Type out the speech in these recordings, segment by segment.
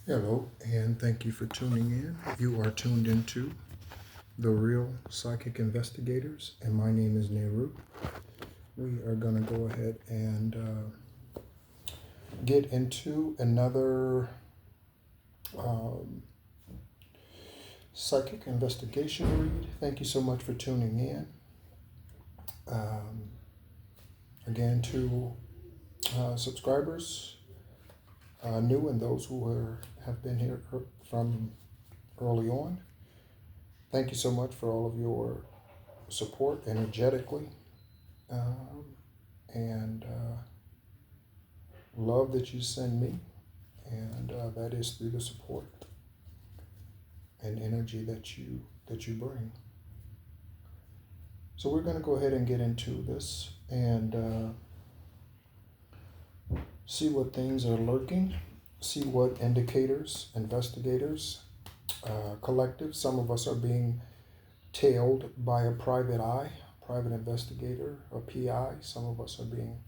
Hello, and thank you for tuning in. You are tuned into the Real Psychic Investigators, and my name is Nehru. We are going to go ahead and get into another um, psychic investigation read. Thank you so much for tuning in. Um, Again, to subscribers, new and those who have been here from early on. Thank you so much for all of your support energetically um, and love that you send me, and that is through the support and energy that you bring. So we're going to go ahead and get into this and see what things are lurking, see what indicators, investigators, collective. Some of us are being tailed by a private eye, private investigator, a PI. Some of us are being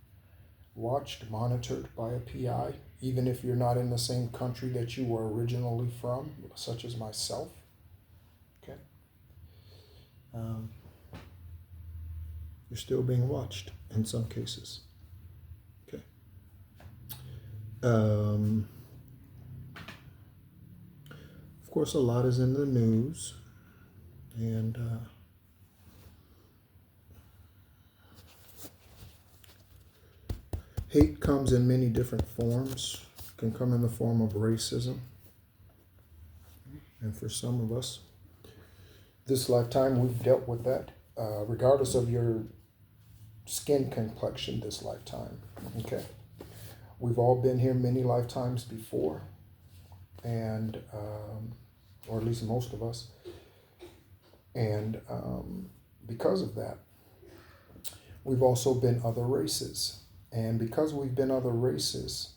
watched, monitored by a PI, even if you're not in the same country that you were originally from, such as myself. Okay. You're still being watched in some cases. Okay. Of course, a lot is in the news, and hate comes in many different forms. It can come in the form of racism, and for some of us, this lifetime we've dealt with that, regardless of your skin complexion. This lifetime, okay. We've all been here many lifetimes before, and or at least most of us, and because of that, we've also been other races, and because we've been other races,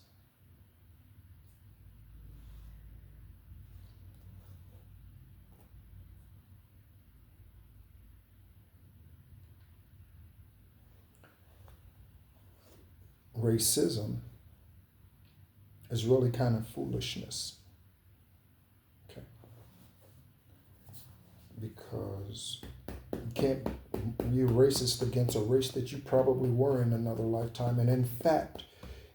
racism is really kind of foolishness. Okay. Because you can't be racist against a race that you probably were in another lifetime. And in fact,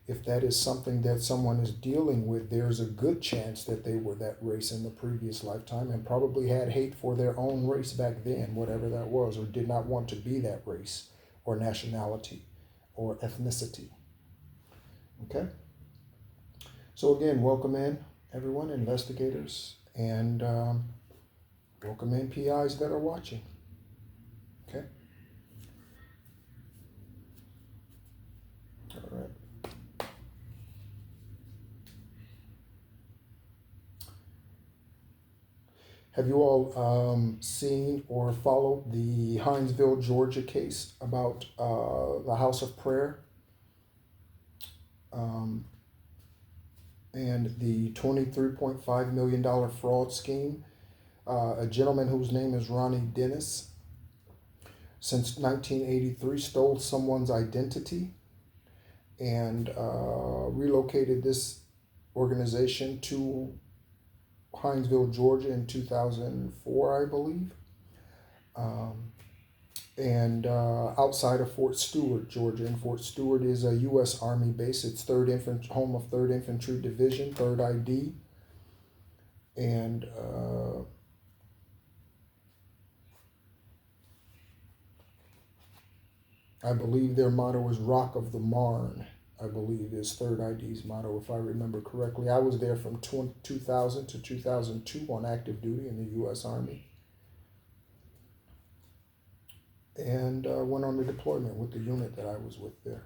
if that is something that someone is dealing with, there's a good chance that they were that race in the previous lifetime and probably had hate for their own race back then, whatever that was, or did not want to be that race or nationality or ethnicity. Okay? So again, welcome in everyone, investigators, and welcome in PIs that are watching. Okay? All right. Have you all seen or followed the Hinesville, Georgia case about the House of Prayer and the $23.5 million fraud scheme? A gentleman whose name is Ronnie Dennis, since 1983, stole someone's identity and relocated this organization to Hinesville, Georgia in 2004, I believe, and outside of Fort Stewart, Georgia. And Fort Stewart is a U.S. Army base. It's home of 3rd Infantry Division, 3rd ID, and I believe their motto is Rock of the Marne, I believe is 3rd ID's motto, if I remember correctly. I was there from 2000 to 2002 on active duty in the U.S. Army, and went on the deployment with the unit that I was with there.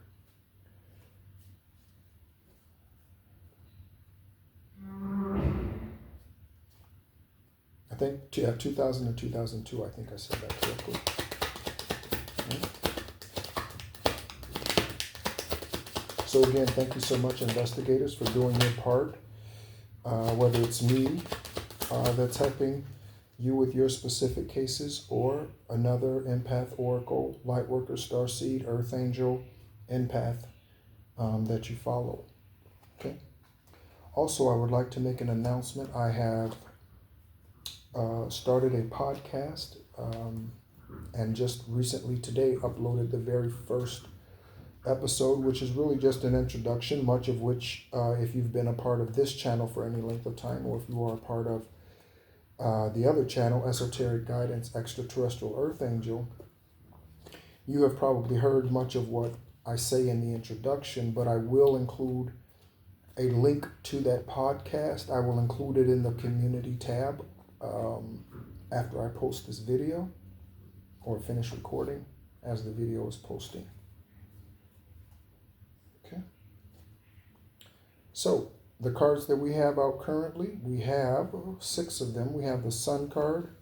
I think, yeah, 2000 to 2002, I think I said that correctly. So again, thank you so much, investigators, for doing your part. Whether it's me that's helping you with your specific cases, or another empath, oracle, lightworker, starseed, earth angel, empath that you follow. Okay. Also, I would like to make an announcement. I have started a podcast and just recently today uploaded the very first episode, which is really just an introduction, much of which, if you've been a part of this channel for any length of time, or if you are a part of the other channel, Esoteric Guidance Extraterrestrial Earth Angel, you have probably heard much of what I say in the introduction, but I will include a link to that podcast. I will include it in the community tab after I post this video or finish recording as the video is posting. Okay. So the cards that we have out currently, we have 6 of them. We have the Sun card.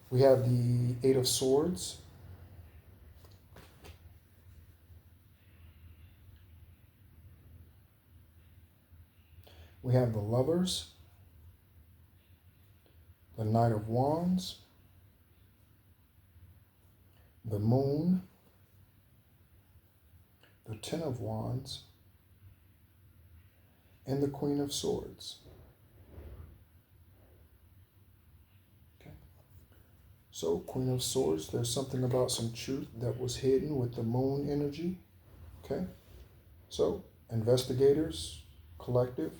We have the 8 of Swords. We have the Lovers, the Knight of Wands, the Moon, the Ten of Wands, and the Queen of Swords. Okay. So, Queen of Swords, there's something about some truth that was hidden with the Moon energy. Okay. So, investigators, collective,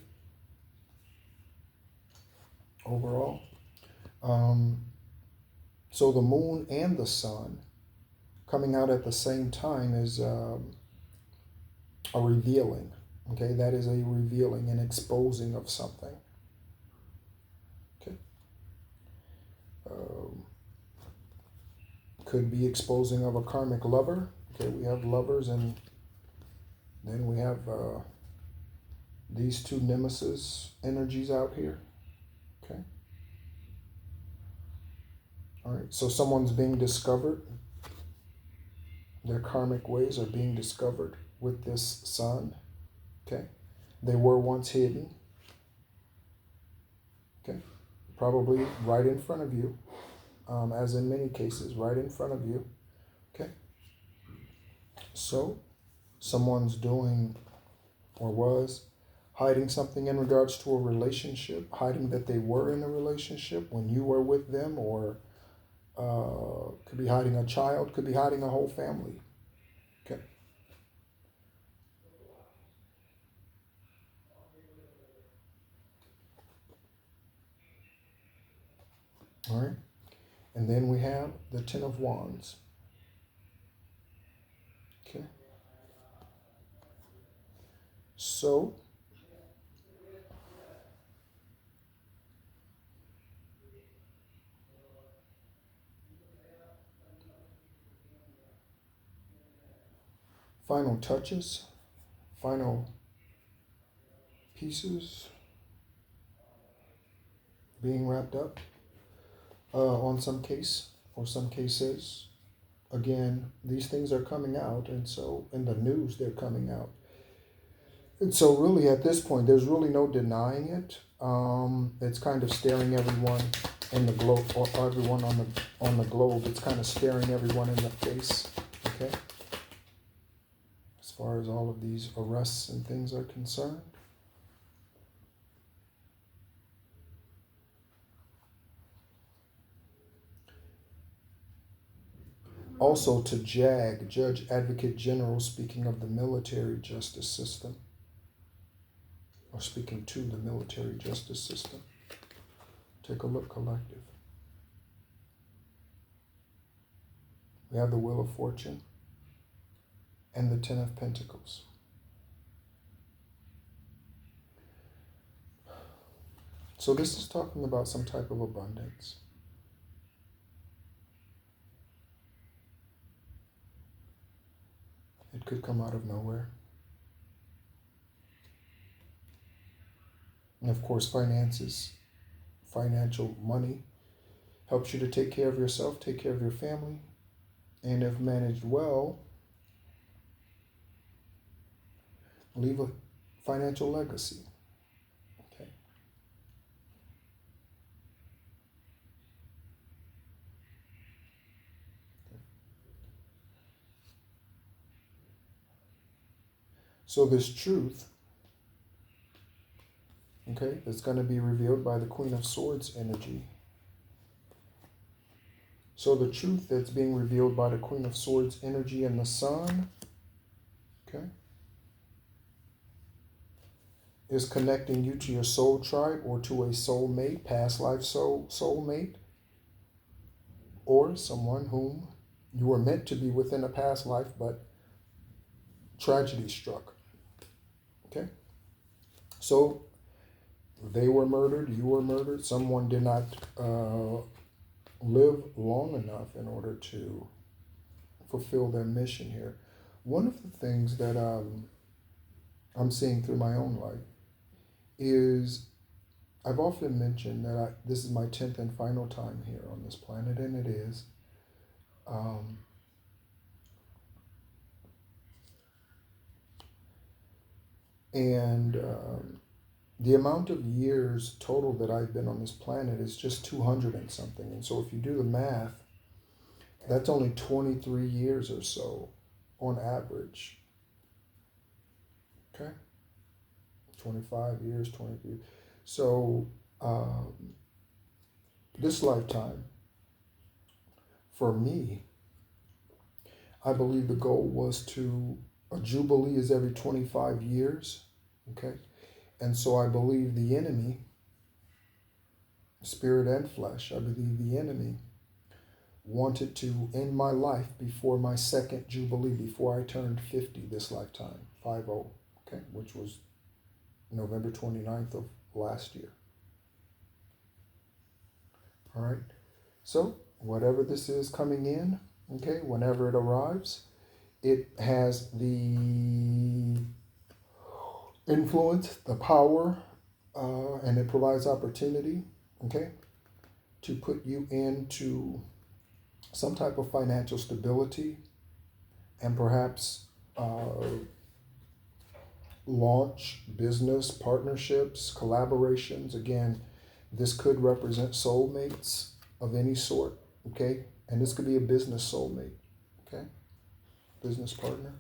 overall. So the Moon and the Sun coming out at the same time is a revealing. Okay, that is a revealing and exposing of something. Okay. Could be exposing of a karmic lover. Okay, we have lovers, and then we have these 2 nemesis energies out here. Okay. All right, so someone's being discovered. Their karmic ways are being discovered with this Sun. Okay. They were once hidden. Okay. Probably right in front of you, as in many cases, right in front of you. Okay. So someone's doing or was hiding something in regards to a relationship, hiding that they were in a relationship when you were with them, or could be hiding a child, could be hiding a whole family. Okay. All right. And then we have the Ten of Wands. Okay. So final touches, final pieces being wrapped up on some case or some cases. Again, these things are coming out, and so in the news they're coming out. And so really at this point, there's really no denying it. It's kind of staring everyone in the globe, or everyone on the globe. It's kind of staring everyone in the face. Okay. As far as all of these arrests and things are concerned. Also to JAG, Judge Advocate General, speaking of the military justice system, or speaking to the military justice system. Take a look, collective. We have the Wheel of Fortune and the Ten of Pentacles. So this is talking about some type of abundance. It could come out of nowhere. And of course, finances, financial money, helps you to take care of yourself, take care of your family, and if managed well, leave a financial legacy. Okay. So this truth Okay, that's going to be revealed by the Queen of Swords energy. So the truth that's being revealed by the Queen of Swords energy and the Sun, okay, is connecting you to your soul tribe or to a soulmate, past life soulmate, or someone whom you were meant to be within a past life, but tragedy struck. Okay? So they were murdered, you were murdered, someone did not live long enough in order to fulfill their mission here. One of the things that I'm seeing through my own life is I've often mentioned that this is my 10th and final time here on this planet, and it is. The amount of years total that I've been on this planet is just 200 and something. And so if you do the math, that's only 23 years or so on average. Okay? 25 years, 23. So this lifetime, for me, I believe the goal was a jubilee is every 25 years. Okay? And so I believe the enemy, spirit and flesh, I believe the enemy wanted to end my life before my second jubilee, before I turned 50 this lifetime, 50, okay, which was November 29th of last year. All right, so whatever this is coming in, okay, whenever it arrives, it has the influence, the power, and it provides opportunity, okay, to put you into some type of financial stability and perhaps launch business partnerships, collaborations. Again, this could represent soulmates of any sort, okay? And this could be a business soulmate, okay? Business partner.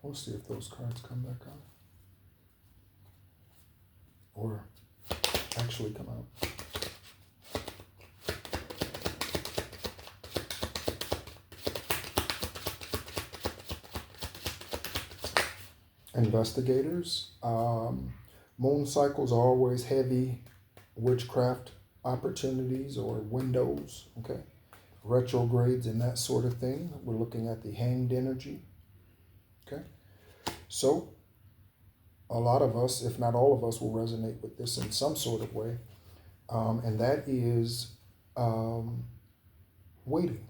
We'll see if those cards come back out. Or actually come out. Investigators. Moon cycles are always heavy witchcraft opportunities or windows, okay? Retrogrades and that sort of thing. We're looking at the hanged energy, okay? So a lot of us, if not all of us, will resonate with this in some sort of way. And that is waiting,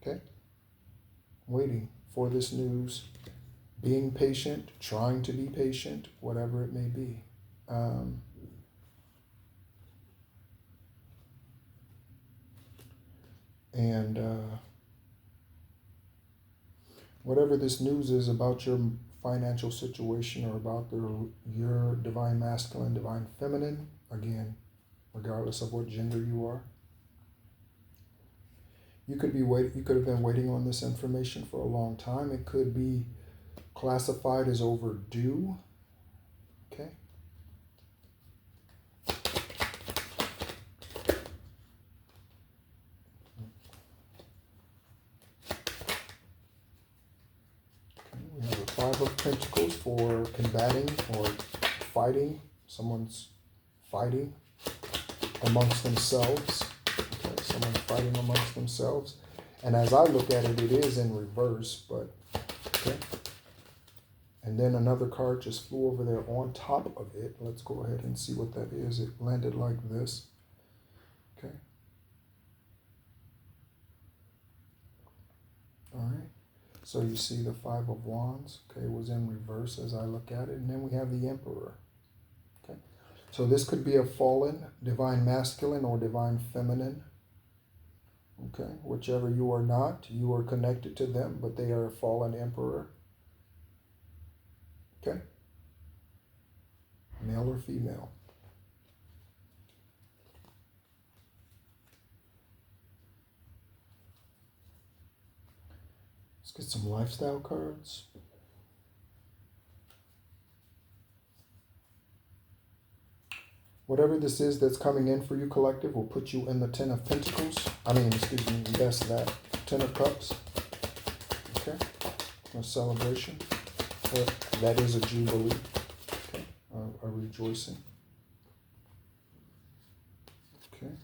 okay? Waiting for this news, being patient, trying to be patient, whatever it may be. Whatever this news is about your financial situation or about your divine masculine, divine feminine, again, regardless of what gender you are, you could have been waiting on this information for a long time. It could be classified as overdue. Okay. We have a Five of Pentacles for combating or fighting. Someone's fighting amongst themselves. Okay, someone's fighting amongst themselves. And as I look at it, it is in reverse, but okay. And then another card just flew over there on top of it. Let's go ahead and see what that is. It landed like this. Okay. All right. So you see the Five of Wands, okay, was in reverse as I look at it. And then we have the Emperor. Okay. So this could be a fallen divine masculine or divine feminine. Okay. Whichever you are not, you are connected to them, but they are a fallen emperor. Okay. Male or female. Let's get some lifestyle cards. Whatever this is that's coming in for you, collective, will put you in the Ten of Pentacles. Yes, that. Ten of Cups. Okay. A celebration. That is a jubilee. Okay. A rejoicing. Okay.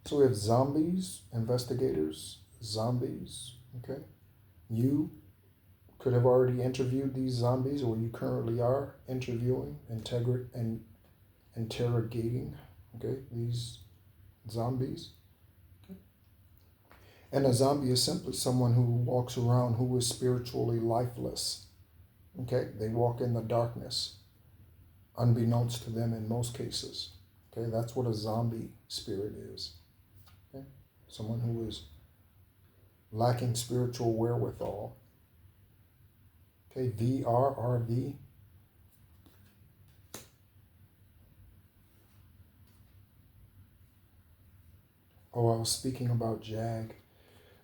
So we have zombies, investigators, zombies. Okay. You could have already interviewed these zombies, or you currently are interviewing, interrogating, okay, these zombies. Okay. And a zombie is simply someone who walks around who is spiritually lifeless. Okay, they walk in the darkness, unbeknownst to them in most cases. Okay, that's what a zombie spirit is. Okay, someone who is lacking spiritual wherewithal. Okay, VRRV. Oh, I was speaking about JAG.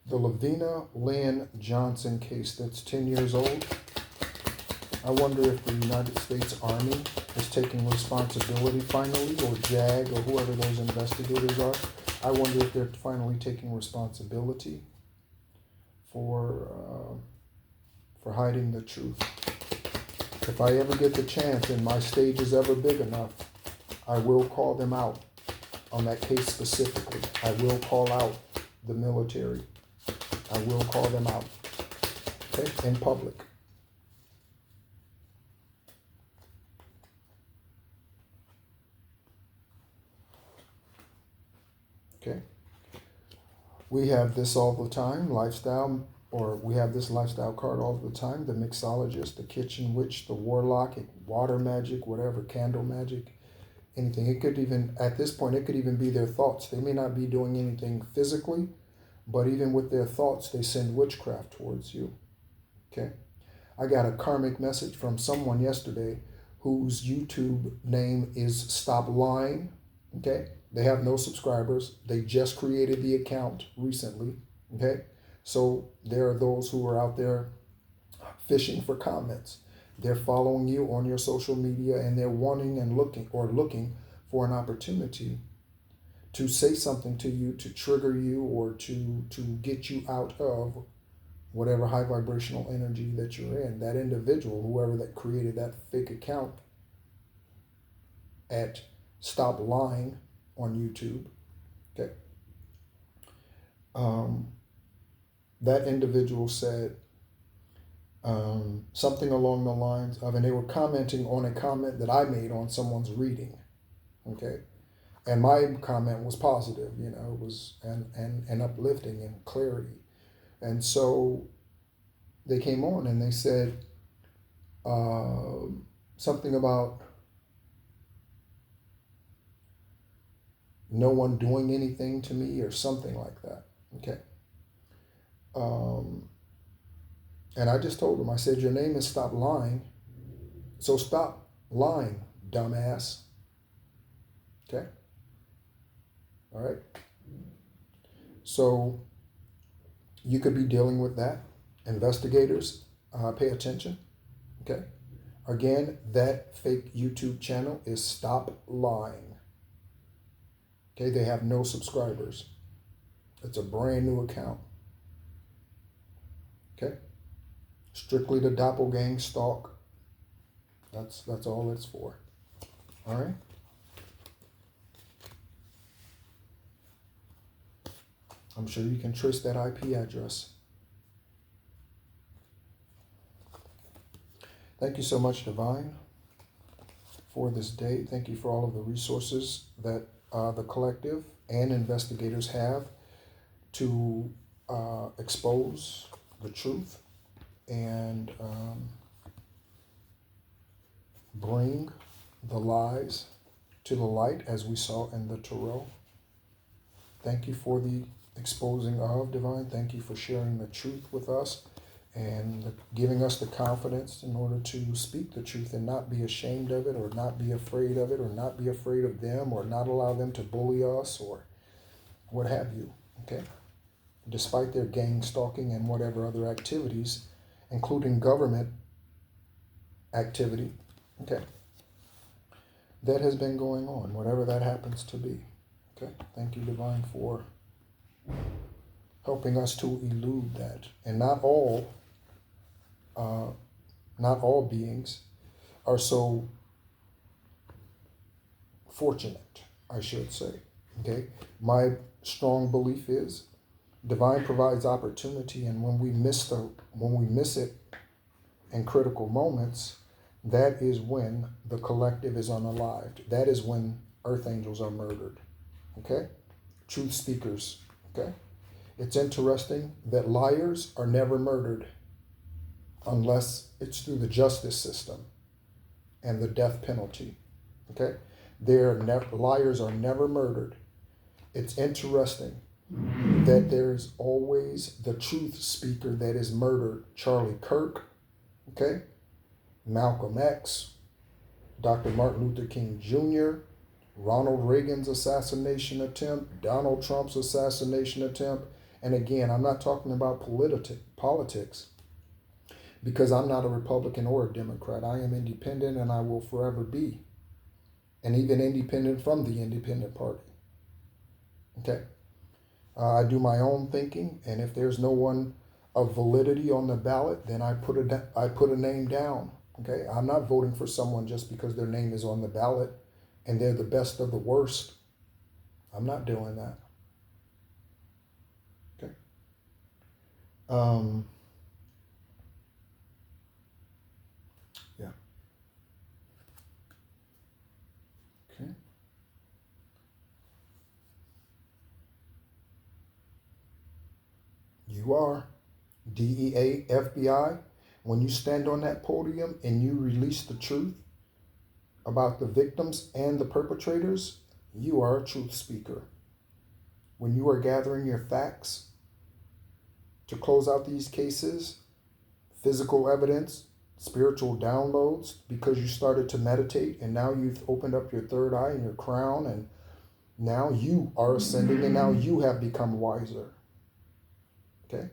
The Lavina Lynn Johnson case that's 10 years old. I wonder if the United States Army is taking responsibility finally, or JAG, or whoever those investigators are. I wonder if they're finally taking responsibility for hiding the truth. If I ever get the chance and my stage is ever big enough, I will call them out on that case specifically. I will call out the military. I will call them out, okay, in public. Okay. We have this all the time, lifestyle, or we have this lifestyle card all the time, the mixologist, the kitchen witch, the warlock, water magic, whatever, candle magic, anything. It could even, at this point, it could even be their thoughts. They may not be doing anything physically, but even with their thoughts, they send witchcraft towards you. Okay. I got a karmic message from someone yesterday whose YouTube name is Stop Lying. Okay. They have no subscribers. They just created the account recently. Okay. So there are those who are out there fishing for comments. They're following you on your social media, and they're wanting and looking for an opportunity to say something to you, to trigger you, or to get you out of whatever high vibrational energy that you're in. That individual, whoever that created that fake account at Stop Lying on YouTube, okay, that individual said something along the lines of, and they were commenting on a comment that I made on someone's reading, okay, and my comment was positive, you know, it was and uplifting and clarity, and so they came on and they said something about no one doing anything to me or something like that, okay. And I just told them, I said, your name is Stop Lying, so stop lying, dumbass. Okay? All right? So you could be dealing with that. Investigators, pay attention. Okay? Again, that fake YouTube channel is Stop Lying. Okay? They have no subscribers. It's a brand new account. Okay? Strictly the doppelgang stalk. That's all it's for. All right? I'm sure you can trace that IP address. Thank you so much, Divine, for this day. Thank you for all of the resources that the collective and investigators have to expose the truth and bring the lies to the light, as we saw in the tarot. Thank you for the exposing of, Divine. Thank you for sharing the truth with us and giving us the confidence in order to speak the truth and not be ashamed of it, or not be afraid of it, or not be afraid of them, or not allow them to bully us, or what have you. Okay? despite their gang stalking and whatever other activities, including government activity, okay, that has been going on, whatever that happens to be. Okay, thank you, Divine, for helping us to elude that. And not all beings are so fortunate, I should say. Okay, my strong belief is Divine provides opportunity, and when we miss it in critical moments, that is when the collective is unalived. That is when earth angels are murdered. Okay, truth speakers. Okay, it's interesting that liars are never murdered unless it's through the justice system and the death penalty. Okay, liars are never murdered. It's interesting that there's always the truth speaker that is murdered. Charlie Kirk, okay, Malcolm X, Dr. Martin Luther King Jr., Ronald Reagan's assassination attempt, Donald Trump's assassination attempt. And again, I'm not talking about politics, because I'm not a Republican or a Democrat. I am independent, and I will forever be, and even independent from the independent party. Okay. I do my own thinking, and if there's no one of validity on the ballot, then I put a name down. Okay, I'm not voting for someone just because their name is on the ballot and they're the best of the worst. I'm not doing that. Okay. Yeah. Okay. You are DEA, FBI. When you stand on that podium and you release the truth about the victims and the perpetrators, you are a truth speaker. When you are gathering your facts to close out these cases, physical evidence, spiritual downloads, because you started to meditate and now you've opened up your third eye and your crown, and now you are ascending, and now you have become wiser. Okay?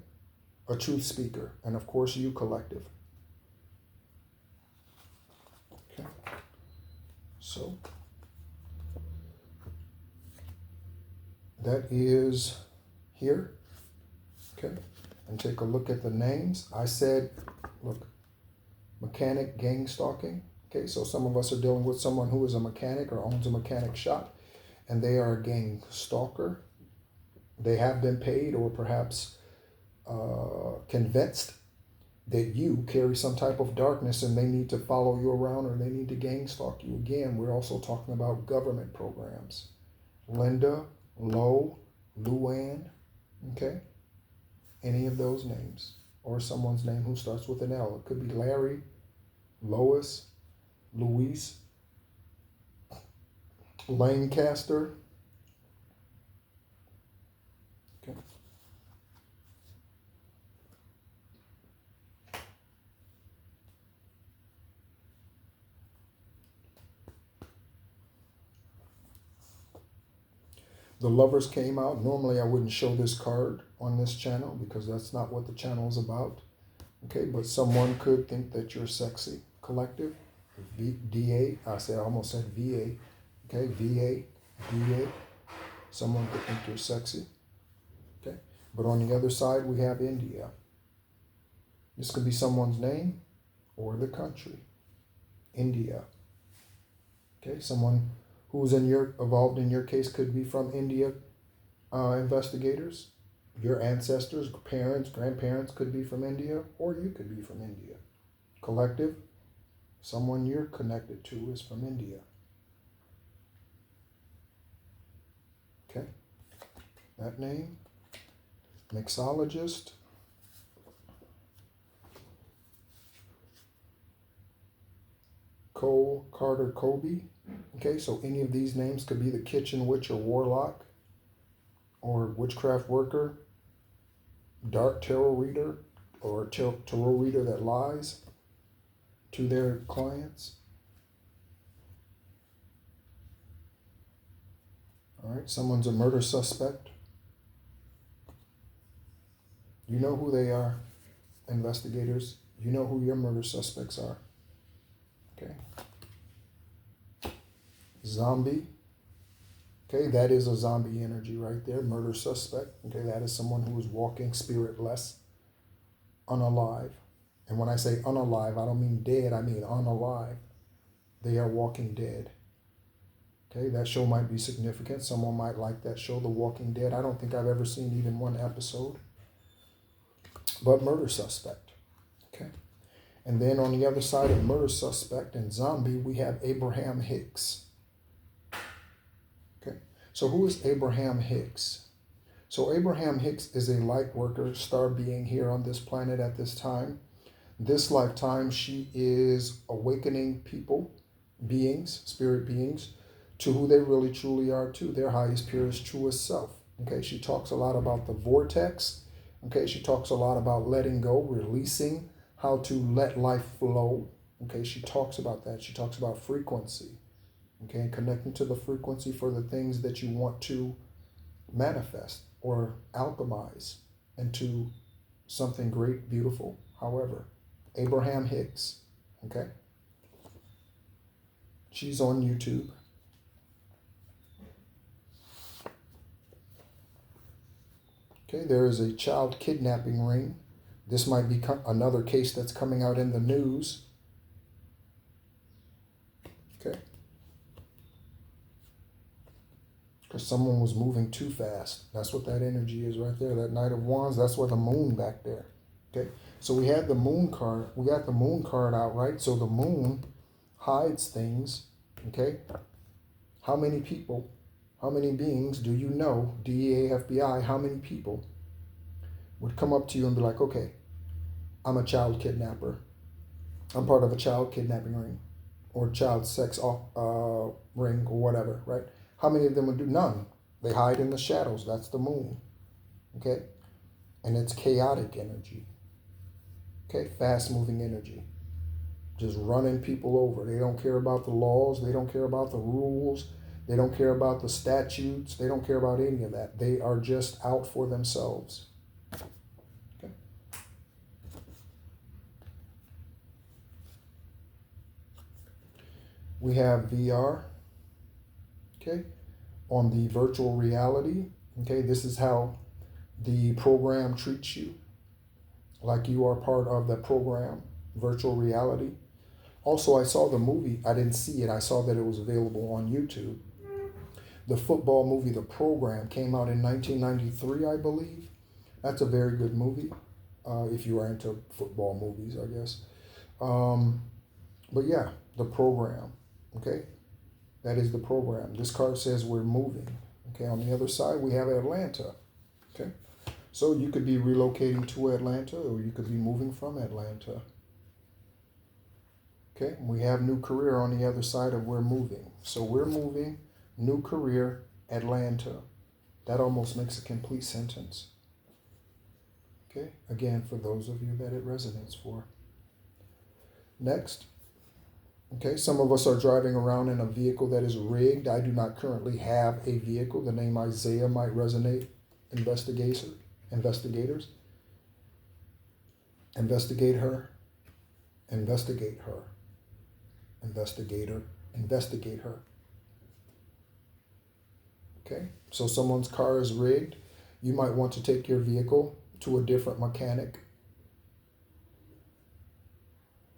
A truth speaker, and of course you collective. Okay? So that is here. Okay? And take a look at the names. I said, look, mechanic gang stalking. Okay, so some of us are dealing with someone who is a mechanic or owns a mechanic shop, and they are a gang stalker. They have been paid or perhaps convinced that you carry some type of darkness and they need to follow you around or they need to gang stalk you. Again, we're also talking about government programs. Linda, Lo, Luann, okay? Any of those names, or someone's name who starts with an L. It could be Larry, Lois, Luis, Lancaster. Okay. The Lovers came out. Normally I wouldn't show this card on this channel because that's not what the channel is about. Okay, but someone could think that you're sexy. Collective, DA, I almost said VA. Okay, VA, DA. Someone could think you're sexy. Okay, but on the other side we have India. This could be someone's name or the country. India. Okay, someone who's involved in your case could be from India. Investigators, your ancestors, parents, grandparents could be from India, or you could be from India. Collective, someone you're connected to is from India. Okay, that name, mixologist, Cole Carter Kobe. Okay, so any of these names could be the kitchen witch or warlock, or witchcraft worker, dark tarot reader, or tarot reader that lies to their clients. All right, someone's a murder suspect. You know who they are, investigators. You know who your murder suspects are. Okay. Zombie. Okay, that is a zombie energy right there. Murder suspect. Okay, that is someone who is walking spiritless, unalive. And when I say unalive, I don't mean dead, I mean unalive. They are walking dead. Okay, that show might be significant. Someone might like that show, The Walking Dead. I don't think I've ever seen even one episode. But murder suspect. Okay. And then on the other side of murder suspect and zombie, we have Abraham Hicks. Okay. So who is Abraham Hicks? So Abraham Hicks is a light worker, star being here on this planet at this time. This lifetime, she is awakening people, beings, spirit beings, to who they really truly are, to their highest, purest, truest self. Okay, she talks a lot about the vortex. Okay, she talks a lot about letting go, releasing, how to let life flow. Okay, she talks about that. She talks about frequency. Okay, connecting to the frequency for the things that you want to manifest or alchemize into something great, beautiful. However, Abraham Hicks, okay? She's on YouTube. Okay, there is a child kidnapping ring. This might be another case that's coming out in the news. Okay. Because someone was moving too fast. That's what that energy is right there. That Knight of Wands, that's where the moon back there. Okay. So we had the moon card. We got the moon card out, right? So the moon hides things. Okay. How many people, how many beings do you know, DEA, FBI, how many people would come up to you and be like, okay, I'm a child kidnapper. I'm part of a child kidnapping ring or child sex ring or whatever, right? How many of them would do? None. They hide in the shadows. That's the moon. Okay? And it's chaotic energy. Okay? Fast-moving energy. Just running people over. They don't care about the laws. They don't care about the rules. They don't care about the statutes. They don't care about any of that. They are just out for themselves. Okay? We have VR. Okay? On the virtual reality. Okay? This is how the program treats you. Like you are part of the program, virtual reality. Also, I saw the movie. I didn't see it. I saw that it was available on YouTube. The football movie, The Program, came out in 1993, I believe. That's a very good movie, if you are into football movies, I guess. But yeah, The Program, okay? That is The Program. This card says we're moving. Okay, on the other side, we have Atlanta, okay? So you could be relocating to Atlanta or you could be moving from Atlanta. Okay, we have new career on the other side of we're moving. So we're moving, new career, Atlanta. That almost makes a complete sentence. Okay, again, for those of you that it resonates for. Next. Okay, some of us are driving around in a vehicle that is rigged. I do not currently have a vehicle. The name Isaiah might resonate. Investigators. Investigate her. Investigate her. Investigator. Investigate her. Okay, so someone's car is rigged. You might want to take your vehicle to a different mechanic.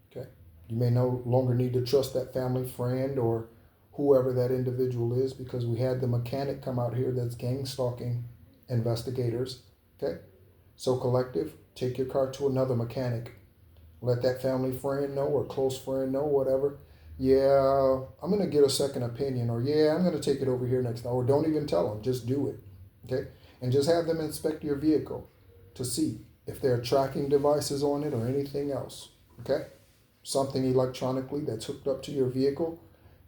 Okay, you may no longer need to trust that family friend or whoever that individual is because we had the mechanic come out here that's gang stalking investigators. Okay, so collective, take your car to another mechanic. Let that family friend know or close friend know, whatever. Yeah, I'm going to get a second opinion, or yeah, I'm going to take it over here next time, or don't even tell them, just do it, okay? And just have them inspect your vehicle to see if there are tracking devices on it or anything else, okay? Something electronically that's hooked up to your vehicle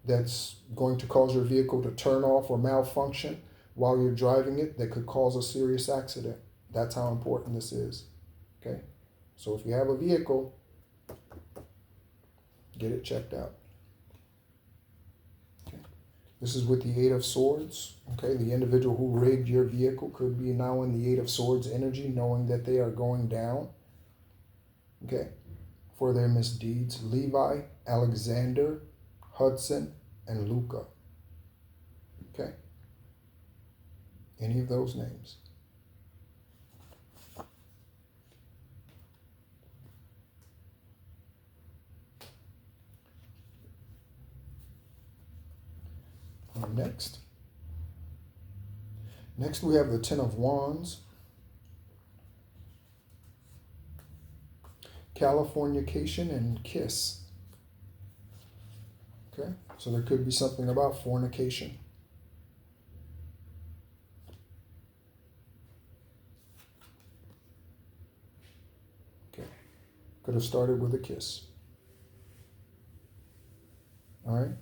that's going to cause your vehicle to turn off or malfunction while you're driving it that could cause a serious accident. That's how important this is, okay? So if you have a vehicle, get it checked out. Okay. This is with the Eight of Swords. Okay, the individual who rigged your vehicle could be now in the Eight of Swords energy, knowing that they are going down. Okay, for their misdeeds. Levi, Alexander, Hudson, and Luca. Okay, any of those names. Next. Next we have the Ten of Wands. Californication and kiss. Okay, so there could be something about fornication. Okay, could have started with a kiss. All right.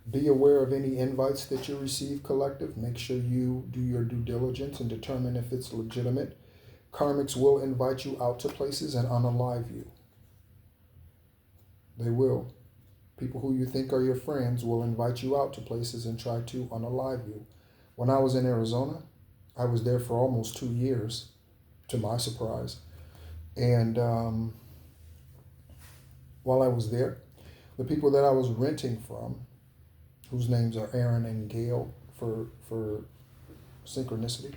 Be aware of any invites that you receive, collective. Make sure you do your due diligence and determine if it's legitimate. Karmics will invite you out to places and unalive you. They will. People who you think are your friends will invite you out to places and try to unalive you. When I was in Arizona, I was there for almost 2 years, to my surprise. And while I was there, the people that I was renting from, whose names are Aaron and Gail for synchronicity.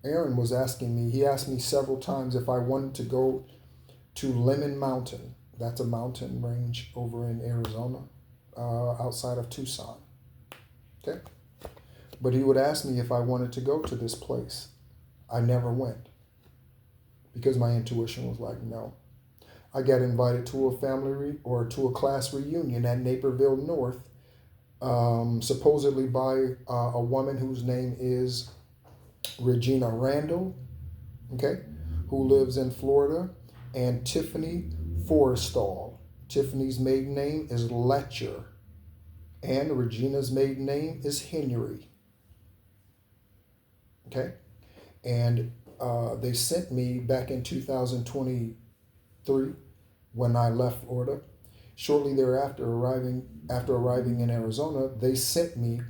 Aaron was asking me, he asked me several times if I wanted to go to Lemon Mountain. That's a mountain range over in Arizona, outside of Tucson. Okay? But he would ask me if I wanted to go to this place. I never went because my intuition was like, no. I got invited to a family or to a class reunion at Naperville North, supposedly by a woman whose name is Regina Randall, okay, who lives in Florida, and Tiffany Forrestall. Tiffany's maiden name is Letcher, and Regina's maiden name is Henry. Okay, and they sent me back in 2023 when I left Florida. Shortly thereafter, after arriving in Arizona, they sent me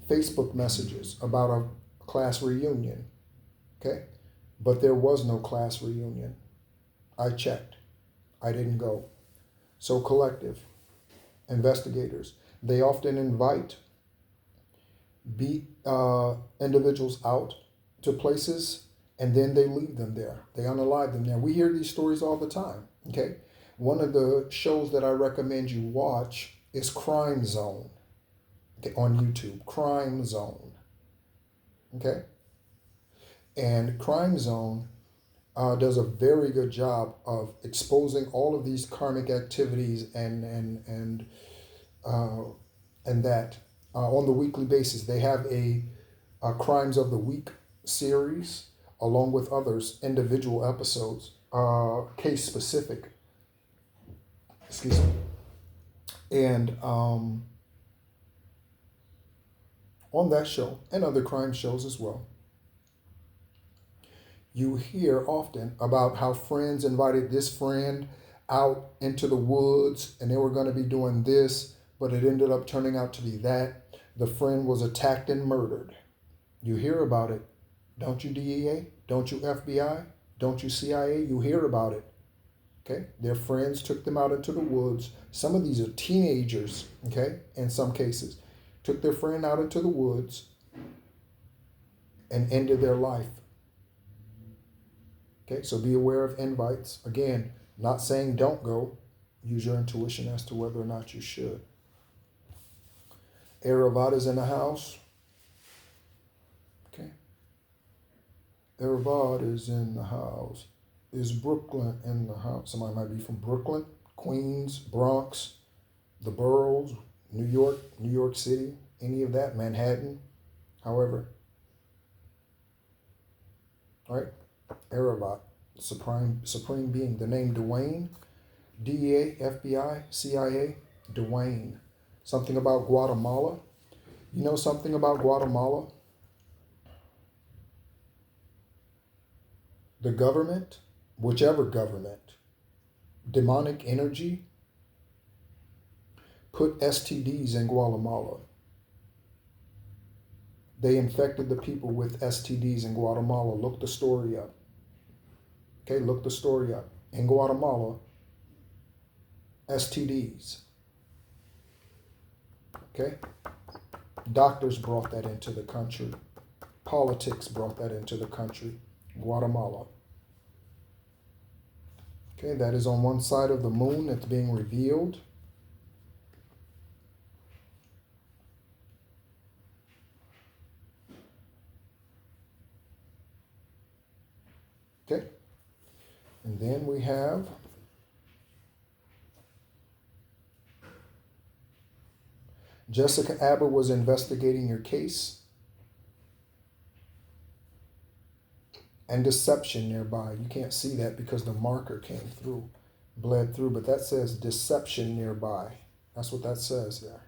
Facebook messages about a class reunion. Okay, but there was no class reunion. I checked. I didn't go. So collective investigators, they often invite individuals out to places and then they leave them there. They unalive them there. We hear these stories all the time. Okay, one of the shows that I recommend you watch is Crime Zone. Okay, on YouTube, Crime Zone. Okay, and Crime Zone does a very good job of exposing all of these karmic activities and that on the weekly basis. They have a Crimes of the Week series along with others, individual episodes, case specific. Excuse me. And on that show and other crime shows as well, you hear often about how friends invited this friend out into the woods and they were going to be doing this, but it ended up turning out to be that. The friend was attacked and murdered. You hear about it. Don't you, DEA? Don't you, FBI? Don't you, CIA? You hear about it. Okay? Their friends took them out into the woods. Some of these are teenagers, okay, in some cases. Took their friend out into the woods and ended their life. Okay, so be aware of invites. Again, not saying don't go. Use your intuition as to whether or not you should. Aravada's in the house. Okay. Aravad is in the house. Is Brooklyn in the house? Somebody might be from Brooklyn, Queens, Bronx, the boroughs, New York City, any of that, Manhattan, however. All right. Aravat, supreme being. The name Dwayne, DEA, FBI, CIA, Dwayne. Something about Guatemala. You know something about Guatemala? The government, whichever government, demonic energy put STDs in Guatemala. They infected the people with STDs in Guatemala. Look the story up. Okay, look the story up. In Guatemala, STDs. Okay? Doctors brought that into the country. Politics brought that into the country. Guatemala. Okay, that is on one side of the moon that's being revealed. Okay, and then we have Jessica Abbott was investigating your case, and deception nearby. You can't see that because the marker came through, bled through, but that says deception nearby. That's what that says there.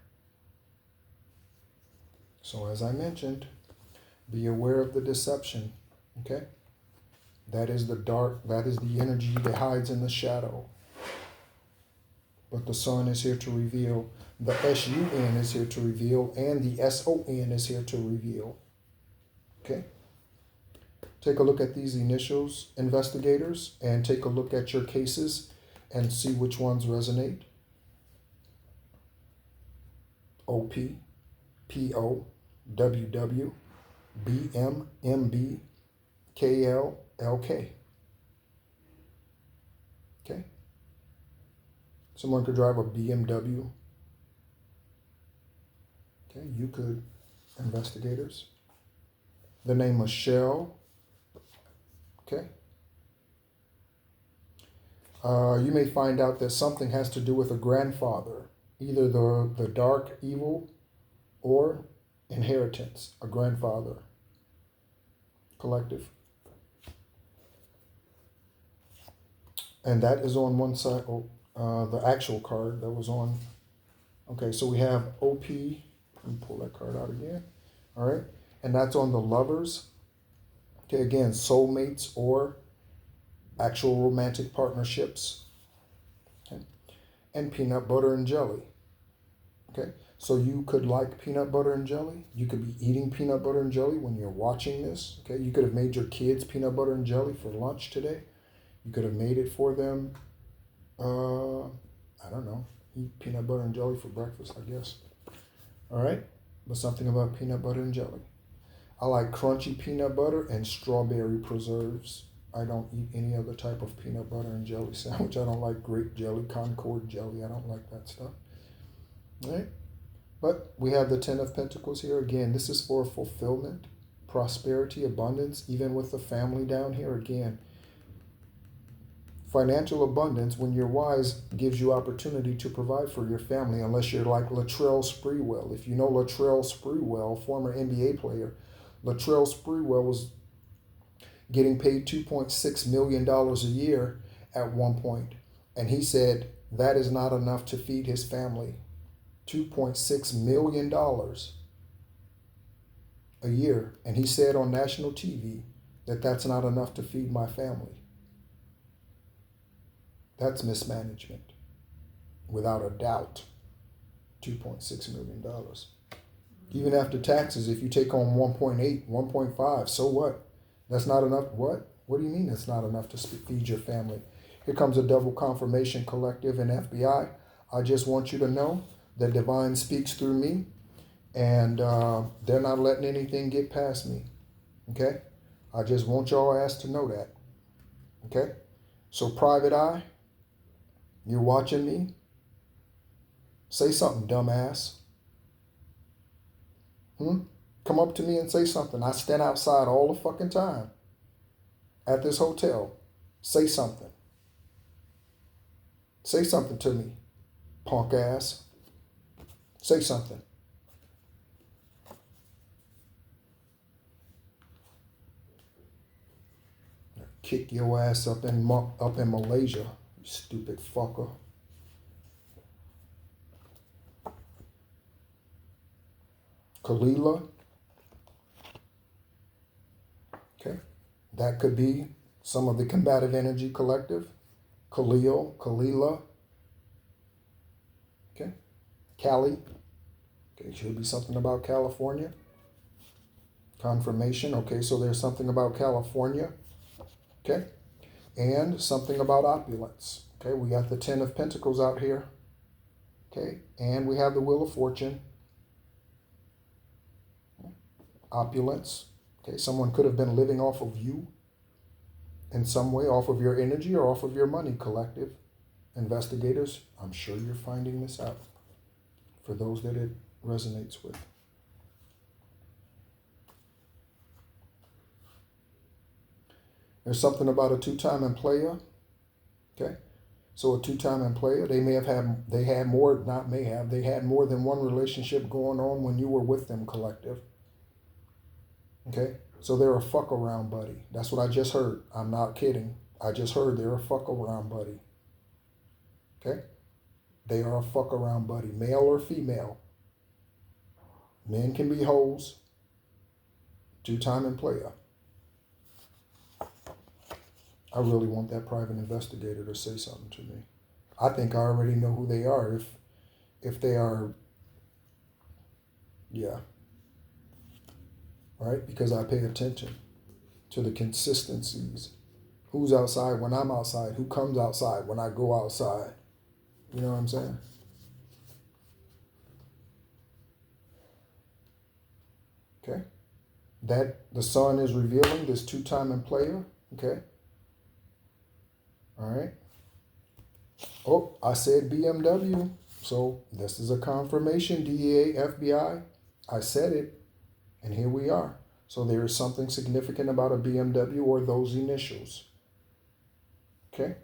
So as I mentioned, be aware of the deception, okay? That is the dark, that is the energy that hides in the shadow. But the sun is here to reveal. The SUN is here to reveal, and the SON is here to reveal. Okay? Take a look at these initials, investigators, and take a look at your cases and see which ones resonate. OP, PO, WW, BM, MB, KL, LK. Okay? Someone could drive a BMW. Okay, you could, investigators. The name Michelle. Okay? You may find out that something has to do with a grandfather, either the dark evil or inheritance, a grandfather. Collective. And that is on one side, the actual card that was on. Okay, so we have OP. Let me pull that card out again. All right, and that's on the lovers. Okay, again, soulmates or actual romantic partnerships. Okay, and peanut butter and jelly. Okay, so you could like peanut butter and jelly. You could be eating peanut butter and jelly when you're watching this. Okay, you could have made your kids peanut butter and jelly for lunch today. You could have made it for them. I don't know. Eat peanut butter and jelly for breakfast, I guess. All right, but something about peanut butter and jelly. I like crunchy peanut butter and strawberry preserves. I don't eat any other type of peanut butter and jelly sandwich. I don't like grape jelly, Concord jelly. I don't like that stuff. All right, but we have the Ten of Pentacles here. Again, this is for fulfillment, prosperity, abundance, even with the family down here. Again, financial abundance, when you're wise, gives you opportunity to provide for your family, unless you're like Latrell Sprewell. If you know Latrell Sprewell, former NBA player, Latrell Sprewell was getting paid $2.6 million a year at one point. And he said that is not enough to feed his family. $2.6 million a year. And he said on national TV that that's not enough to feed my family. That's mismanagement, without a doubt. $2.6 million. Even after taxes, if you take home 1.8, 1.5, so what? That's not enough. What? What do you mean that's not enough to feed your family? Here comes a double confirmation collective and FBI. I just want you to know that divine speaks through me, and they're not letting anything get past me. Okay? I just want y'all ass to know that. Okay? So private eye, you're watching me? Say something, dumbass. Come up to me and say something. I stand outside all the fucking time at this hotel. Say something. Say something to me, punk ass. Say something. Kick your ass up in Malaysia, you stupid fucker. Kalila. Okay. That could be some of the combative energy collective. Kalila. Okay. Cali. Okay, should be something about California. Confirmation. Okay, so there's something about California. Okay, and something about opulence. Okay, we got the Ten of Pentacles out here. Okay, and we have the Wheel of Fortune. Opulence. Okay, someone could have been living off of you in some way, off of your energy or off of your money, collective. Investigators, I'm sure you're finding this out for those that it resonates with. There's something about a two-time player. Okay, so a two-time player, they had more than one relationship going on when you were with them, collective. Okay, so they're a fuck around buddy. That's what I just heard. I'm not kidding. I just heard they're a fuck around buddy. Okay, they are a fuck around buddy, male or female. Men can be hoes. Two-time player. I really want that private investigator to say something to me. I think I already know who they are. If they are, yeah. Right? Because I pay attention to the consistencies. Who's outside when I'm outside? Who comes outside when I go outside? You know what I'm saying? Okay. That the sun is revealing this two-time player. Okay. All right. Oh, I said BMW. So this is a confirmation, DEA, FBI. I said it, and here we are. So there is something significant about a BMW or those initials. Okay.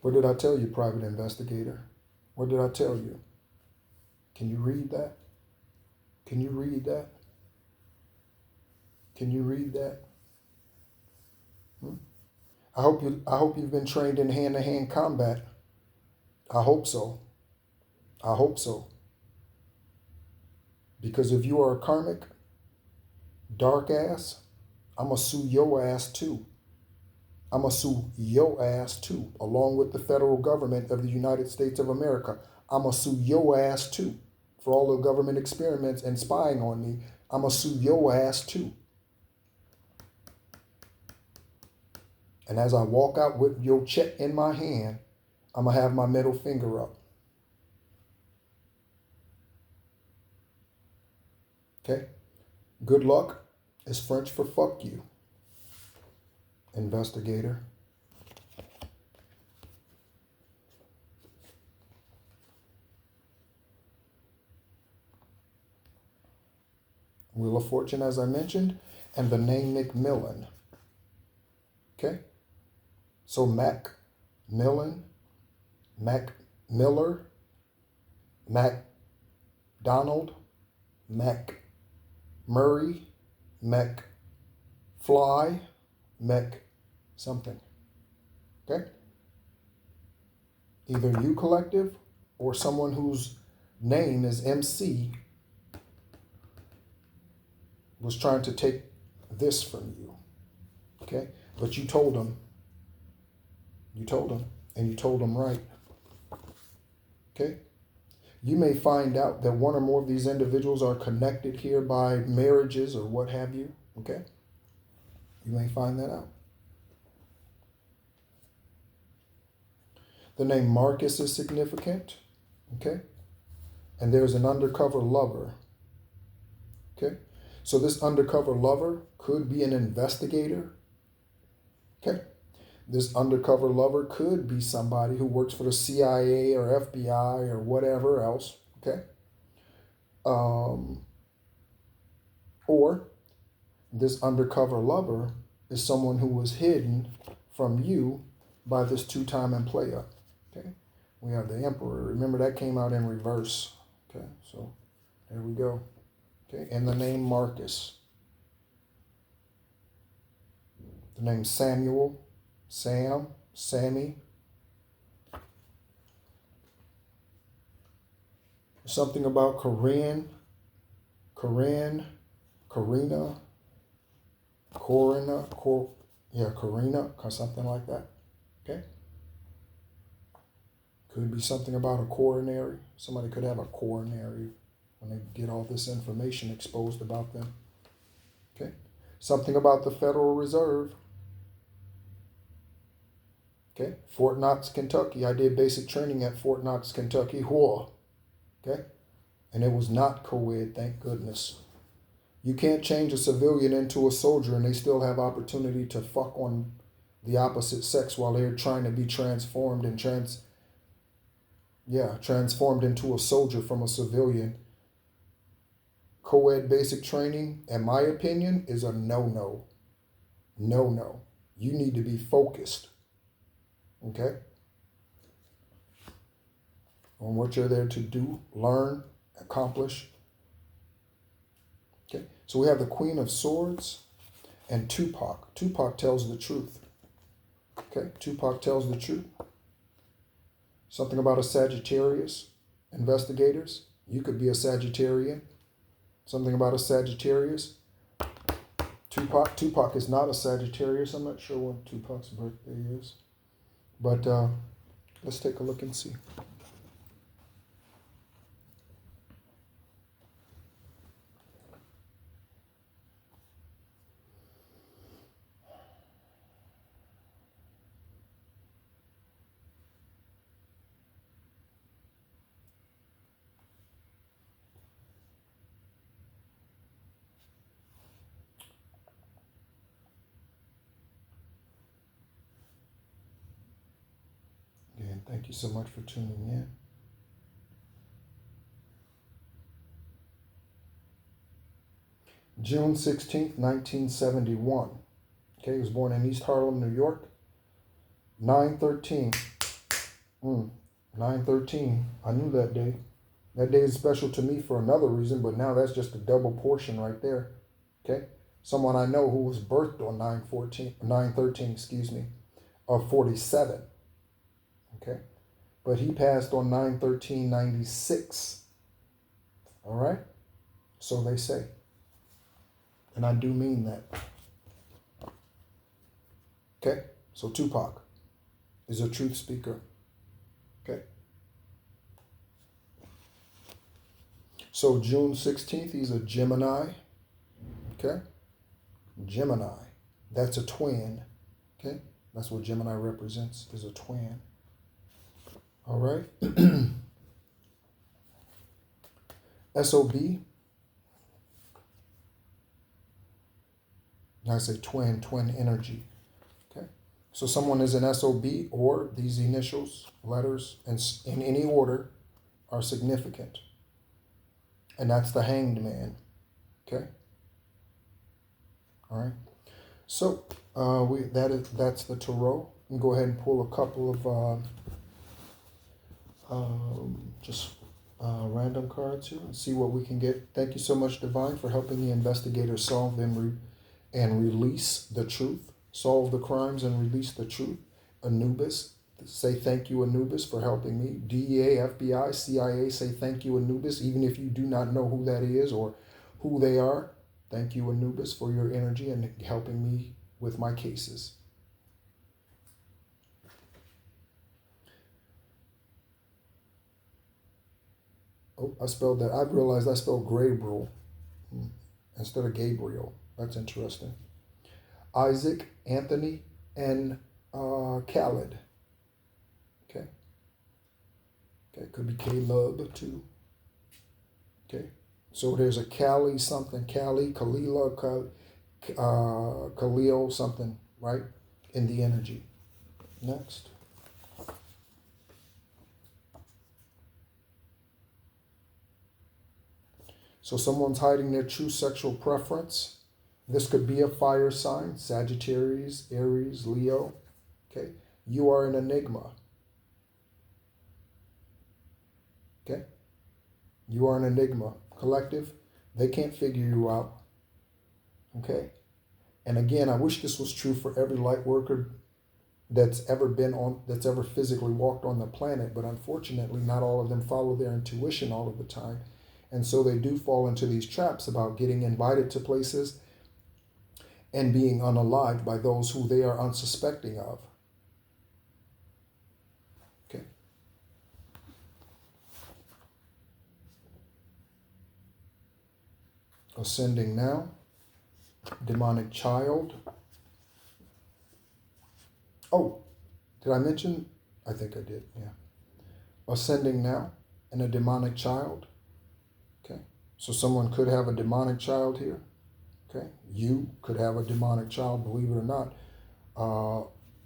What did I tell you, private investigator? What did I tell you? Can you read that? Can you read that? Can you read that? I hope you've been trained in hand-to-hand combat. I hope so. I hope so. Because if you are a karmic, dark ass, I'ma sue your ass too. I'ma sue your ass too, along with the federal government of the United States of America. I'ma sue your ass too. For all the government experiments and spying on me, I'ma sue your ass too. And as I walk out with your check in my hand, I'ma have my middle finger up. Okay? Good luck is French for fuck you, investigator. Wheel of Fortune, as I mentioned, and the name McMillan. Okay? So Mac Millen, Mac Miller, Mac Donald, Mac Murray, Mac Fly, Mac something. Okay? Either you, collective, or someone whose name is MC was trying to take this from you. Okay? But you told them. You told them. And you told them right. Okay? You may find out that one or more of these individuals are connected here by marriages or what have you. Okay? You may find that out. The name Marcus is significant. Okay? And there's an undercover lover. Okay? So this undercover lover could be an investigator. Okay? This undercover lover could be somebody who works for the CIA or FBI or whatever else. Okay? Or this undercover lover is someone who was hidden from you by this two-time player. Okay? We have the Emperor. Remember, that came out in reverse. Okay? So there we go. Okay, and the name Marcus. The name Samuel, Sam, Sammy. Something about Korean Karina, Corina, something like that. Okay? Could be something about a coronary. Somebody could have a coronary when they get all this information exposed about them. Okay? Something about the Federal Reserve. Okay? Fort Knox, Kentucky. I did basic training at Fort Knox, Kentucky. Whoa. Okay? And it was not co-ed, thank goodness. You can't change a civilian into a soldier and they still have opportunity to fuck on the opposite sex while they're trying to be transformed and transformed into a soldier from a civilian. Co-ed basic training, in my opinion, is a no-no. No-no. You need to be focused. Okay? On what you're there to do, learn, accomplish. Okay? So we have the Queen of Swords and Tupac. Tupac tells the truth. Okay? Tupac tells the truth. Something about a Sagittarius. Investigators. You could be a Sagittarian. Something about a Sagittarius. Tupac is not a Sagittarius. I'm not sure when Tupac's birthday is. But let's take a look and see. Again, thank you so much for tuning in. June 16th, 1971. Okay, he was born in East Harlem, New York. 9/13. 9/13. I knew that day. That day is special to me for another reason, but now that's just a double portion right there. Okay? Someone I know who was birthed on 9/13, of 47. Okay? But he passed on 9/13/96. All right? So they say. And I do mean that. Okay? So Tupac is a truth speaker. Okay? So June 16th, he's a Gemini. Okay? Gemini. That's a twin. Okay? That's what Gemini represents, is a twin. All right? SOB. I say twin energy. Okay? So someone is an SOB, or these initials, letters, in any order are significant. And that's the Hanged Man. Okay? All right. So that's the tarot. You can go ahead and pull a couple of random cards here and see what we can get. Thank you so much, Divine, for helping the investigators solve them and release the truth. Solve the crimes and release the truth. Anubis, say thank you, Anubis, for helping me. DEA, FBI, CIA, say thank you, Anubis, even if you do not know who that is or who they are. Thank you, Anubis, for your energy and helping me with my cases. Oh, I spelled that. I've realized I spelled Gabriel instead of Gabriel. That's interesting. Isaac, Anthony, and Khaled. Okay. Okay, could be Caleb too. Okay. So there's a Khalil, Kalila, Khalil something, right? In the energy. Next. So someone's hiding their true sexual preference. This could be a fire sign, Sagittarius, Aries, Leo. Okay. You are an enigma. Okay. You are an enigma. Collective, they can't figure you out. Okay. And again, I wish this was true for every light worker that's ever physically walked on the planet, but unfortunately not all of them follow their intuition all of the time. And so they do fall into these traps about getting invited to places and being unalived by those who they are unsuspecting of. Okay. Ascending now. Demonic child. Oh, did I mention? I think I did, yeah. Ascending now and a demonic child. Okay. So someone could have a demonic child here. Okay. You could have a demonic child, believe it or not.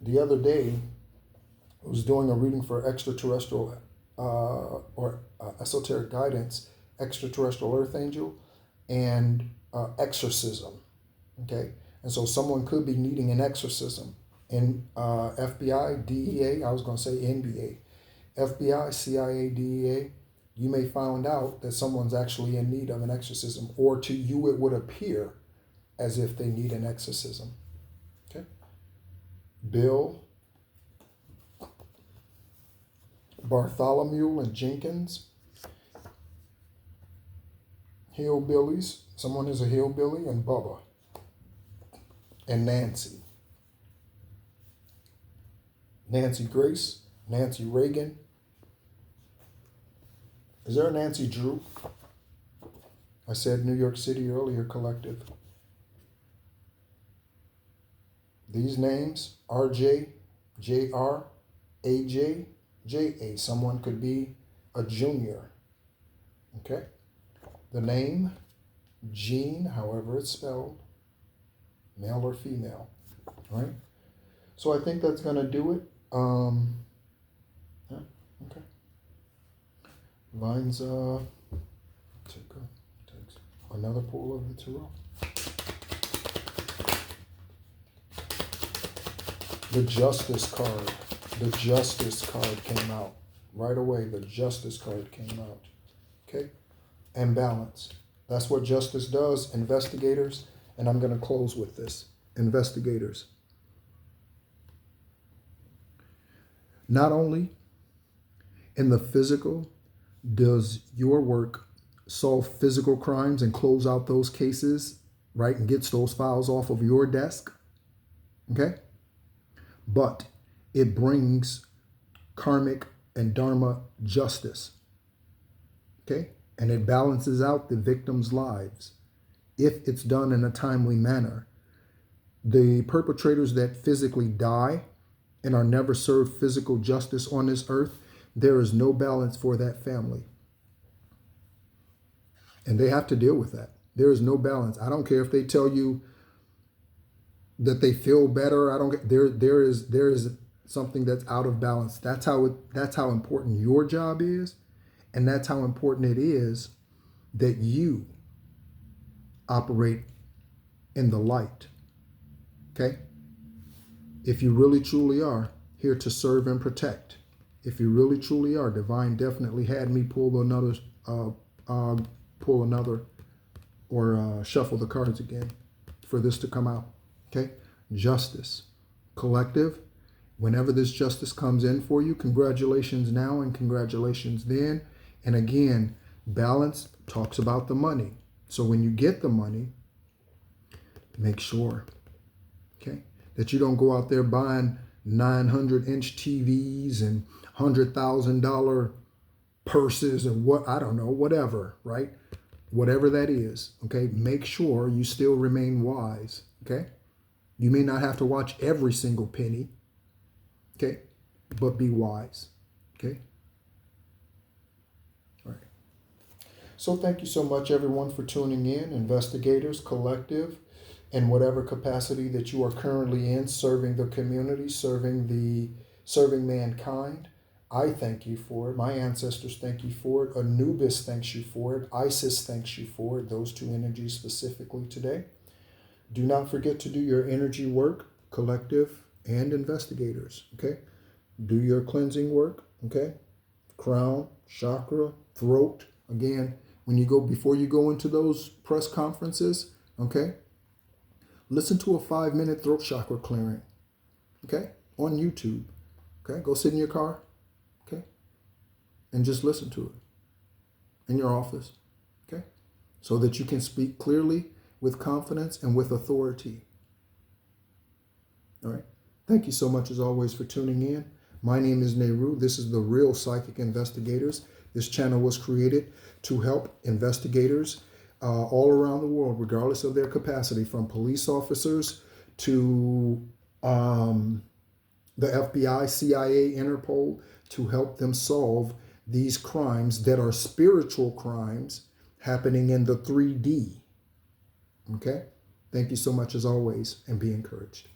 The other day, I was doing a reading for extraterrestrial or esoteric guidance, extraterrestrial earth angel, and exorcism. Okay. And so someone could be needing an exorcism. In FBI, DEA, I was going to say NBA, FBI, CIA, DEA, you may find out that someone's actually in need of an exorcism, or to you it would appear as if they need an exorcism. Okay. Bill, Bartholomew, and Jenkins, hillbillies. Someone is a hillbilly, and Bubba, and Nancy. Nancy Grace, Nancy Reagan. Is there a Nancy Drew? I said New York City earlier, collective. These names, RJ, JR, AJ, JA. Someone could be a junior. Okay? The name, Jean, however it's spelled, male or female. All right? So I think that's going to do it. Yeah, okay. Lines, takes another pull of the tarot. The Justice card. The Justice card came out. Right away, the Justice card came out. Okay? And balance. That's what justice does, investigators. And I'm going to close with this. Investigators. Not only in the physical does your work solve physical crimes and close out those cases, right, and gets those files off of your desk, okay? But it brings karmic and dharma justice, okay? And it balances out the victims' lives if it's done in a timely manner. The perpetrators that physically die and are never served physical justice on this earth, there is no balance for that family. And they have to deal with that. There is no balance. I don't care if they tell you that they feel better. I don't get there is something that's out of balance. That's how important your job is, and that's how important it is that you operate in the light. Okay? If you really truly are here to serve and protect, if you really truly are, divine definitely had me pull another or shuffle the cards again for this to come out. Okay? Justice. Collective. Whenever this justice comes in for you, congratulations now and congratulations then. And again, balance talks about the money. So when you get the money, make sure, okay, that you don't go out there buying 900-inch TVs and $100,000 purses and whatever, right? Whatever that is, okay? Make sure you still remain wise, okay? You may not have to watch every single penny, okay? But be wise, okay? All right. So thank you so much, everyone, for tuning in. Investigators, collective, in whatever capacity that you are currently in, serving the community, serving mankind. I thank you for it. My ancestors thank you for it. Anubis thanks you for it. Isis thanks you for it. Those two energies specifically today. Do not forget to do your energy work, collective and investigators, okay? Do your cleansing work, okay? Crown, chakra, throat. Again, before you go into those press conferences, okay? Listen to a 5-minute throat chakra clearing, okay? On YouTube, okay? Go sit in your car, okay? And just listen to it in your office, so that you can speak clearly, with confidence, and with authority. All right. Thank you so much, as always, for tuning in. My name is Nehru. This is the Real Psychic Investigators. This channel was created to help investigators all around the world, regardless of their capacity, from police officers to the FBI, CIA, Interpol, to help them solve these crimes that are spiritual crimes happening in the 3D. Okay? Thank you so much, as always, and be encouraged.